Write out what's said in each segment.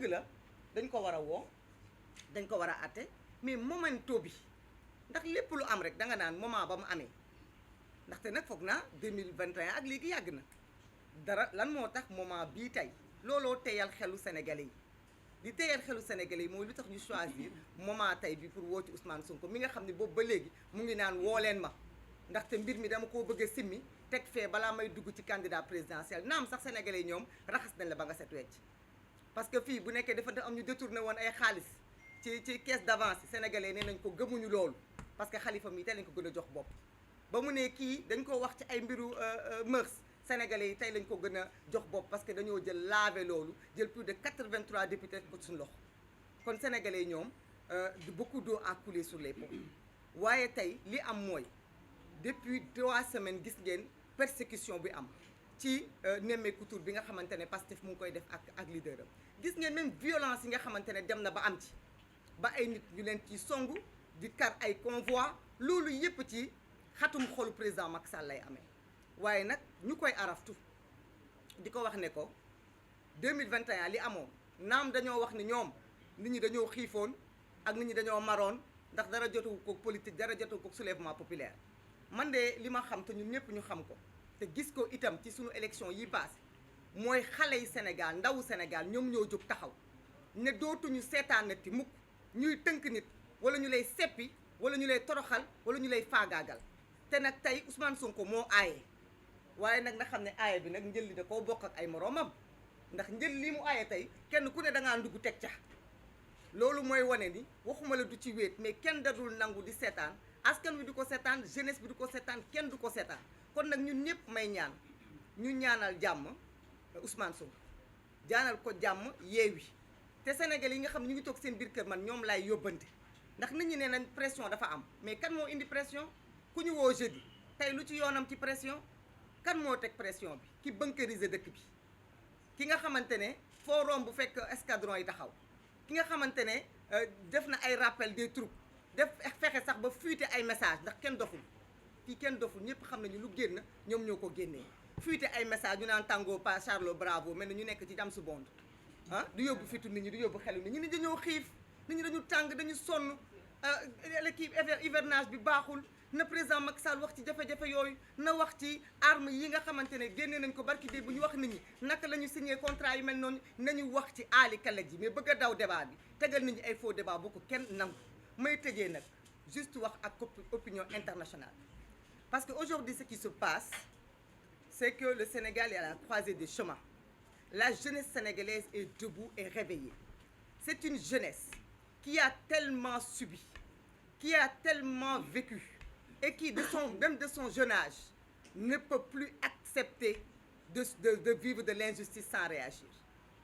dëgg la dañ ko war a woo dañ ko war a atte mais momento bi ndax lépp lu am rek danga naan moment ba mu amee ndaxte nag foog naa 2021 ak léegi yàgg na dara lan moo tax moment bii tey looloo teyal xelu sénégalais yi di teyal xelu sénégalais yi mooy lu tax ñu choisir moment tey bi pour woo ci Ousmane Sonko mi nga xam ne boobu ba léegi mu ngi naan woo leen ma ndaxte mbir mi dama koo bëgg a simmi teg fee balaa may dugg ci candidat présidentiel naam sax sénégalais yi ñoom raxas nañ la ba nga set wecc parce que fii bu nekkee dafa am ñu détourné woon ay xaalis ci caisse d'avance sénégalais nee nañ ko gëmuñu loolu parce que xalifa mi tey lañ ko gën a jox bopp ba mu ne kii dañ ko wax ci ay mbiru mœurs sénégalais yi tey lañ ko gën a jox bopp parce que dañoo jël lavé loolu jël plus de 83 députés ko suñu loxo kon sénégalais yi ñoom beaucoup d'eau a coulé sur les ponts waaye tey li am mooy depuis 3 semaines gis ngeen persécution bi am ci nemmeeku tur bi nga xamante ne Pastef mu ngi koy def ak leader am gis ngeen même violence yi nga xamante ne dem na ba am ci ba ay nit ñu leen ci songu di kar ay convoi loolu yépp ci xatum xolu président Macky Sall lay amee waaye nag ñu koy araftu di ko wax ne ko 2021 li amoon naam dañoo wax ni ñoom nit ñi dañoo xiifoon ak nit ñi dañoo maroon ndax dara jotuwu ko politique dara jotuwu ko soulèvement populaire man de li ma xam te ñun ñëpp ñu xam ko te gis ko itam ci suñu élection yi passé mooy xale yi Sénégal ndawu Sénégal ñoom ñoo jóg taxaw ne dootuñu seetaanati mukk ñuy tënk nit wala ñu lay seppi wala ñu lay toroxal wala ñu lay faagaagal te nag tey Ousmane Sonko moo aaye waaye nag nga xam ne aaye bi nag njël li da koo bokk ak ay moroomam ndax njël li mu aaye tey kenn ku ne dangaa ndugg teg ca loolu mooy wane ni waxuma la du ci wéet mais kenn dadul nangu di seetaan askan wi du ko seetaan jeunesse bi du ko seetaan kenn du ko seetaan kon nag ñun ñëpp may ñaan ñu ñaanal jàmm Ousmane Sonko jaanal ko jàmm Yewwi te Sénégal yi nga xam ne ñu ngi toog seen biir kër man ñoom laay yóbbante ndax nit ñi nee nañ pression dafa am mais kan moo indi pression ku ñu woo jeudi tey lu ci yoonam ci pression kan moo teg pression bi ki bunkériser dëkk bi ki nga xamante ne foo romb bu fekk escadron yi taxaw ki nga xamante ne def na ay rappel des troupes def fexe sax ba fuité ay message ndax kenn doful kii kenn doful ñëpp xam nañu lu génn ñoom ñoo ko génnee fuité ay message ñu naan Tango pas Charlo Bravo mel na ñu nekk ci James Bond du yóbbu fitu nit ñi du yóbbu xelu nit ñi dañoo xiif nit ñi dañu tàng dañu sonn l'équipe hivernage bi baaxul na président Macky Sall wax ci jafe-jafe yooyu na wax ci arme yi nga xamante ne génne nañ ko barki dee bu ñu wax nit ñi naka la ñu signé contrat yu mel noonu nañu wax ci aali kala ji mais bëgg a daw débat bi tegal nit ñi ay faux débat bu ko kenn nangu may tëjee nag juste wax ak opinion internationale parce que aujourd'hui ce qui se passe c'est que le Sénégal est à la croisée des chemins. La jeunesse sénégalaise est debout et réveillée. C'est une jeunesse qui a tellement subi, qui a tellement vécu et qui, même de son jeune âge, ne peut plus accepter de vivre de l'injustice sans réagir.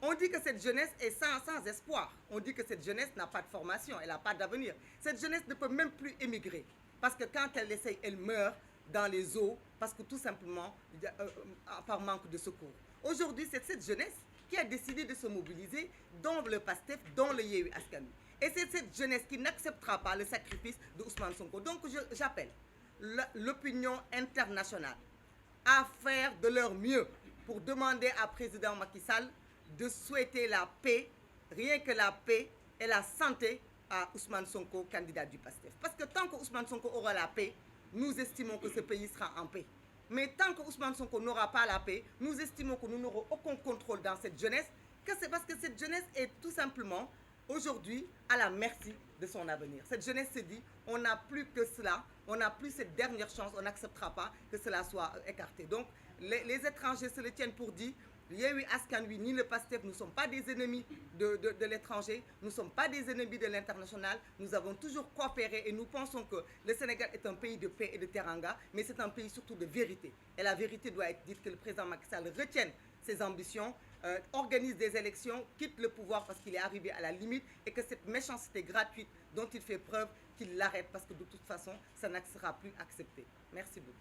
On dit que cette jeunesse est sans espoir. On dit que cette jeunesse n'a pas de formation, elle n'a pas d'avenir. Cette jeunesse ne peut même plus émigrer parce que quand elle essaye, elle meurt dans les eaux parce que tout simplement par manque de secours. Aujourd'hui, c'est cette jeunesse qui a décidé de se mobiliser, dont le PASTEF, dont le Yewwi Askan Wi. Et c'est cette jeunesse qui n'acceptera pas le sacrifice de Ousmane Sonko. Donc j'appelle l'opinion internationale à faire de leur mieux pour demander à président Macky Sall de souhaiter la paix, rien que la paix et la santé à Ousmane Sonko, candidat du PASTEF. Parce que tant que Ousmane Sonko aura la paix, nous estimons que ce pays sera en paix. Mais tant que Ousmane Sonko n'aura pas la paix, nous estimons que nous n'aurons aucun contrôle dans cette jeunesse, que c'est parce que cette jeunesse est tout simplement aujourd'hui à la merci de son avenir. Cette jeunesse se dit, on n'a plus que cela, on n'a plus cette dernière chance, on n'acceptera pas que cela soit écarté. Donc les étrangers se le tiennent pour dit, Yewwi Askan Wi ni le PASTEF, nous ne sommes pas des ennemis de l'étranger, nous ne sommes pas des ennemis de l'international, nous avons toujours coopéré et nous pensons que le Sénégal est un pays de paix et de teranga, mais c'est un pays surtout de vérité. Et la vérité doit être dite, que le président Macky Sall retienne ses ambitions, organise des élections, quitte le pouvoir parce qu'il est arrivé à la limite et que cette méchanceté gratuite dont il fait preuve, qu'il l'arrête parce que de toute façon, ça ne sera plus accepté. Merci beaucoup.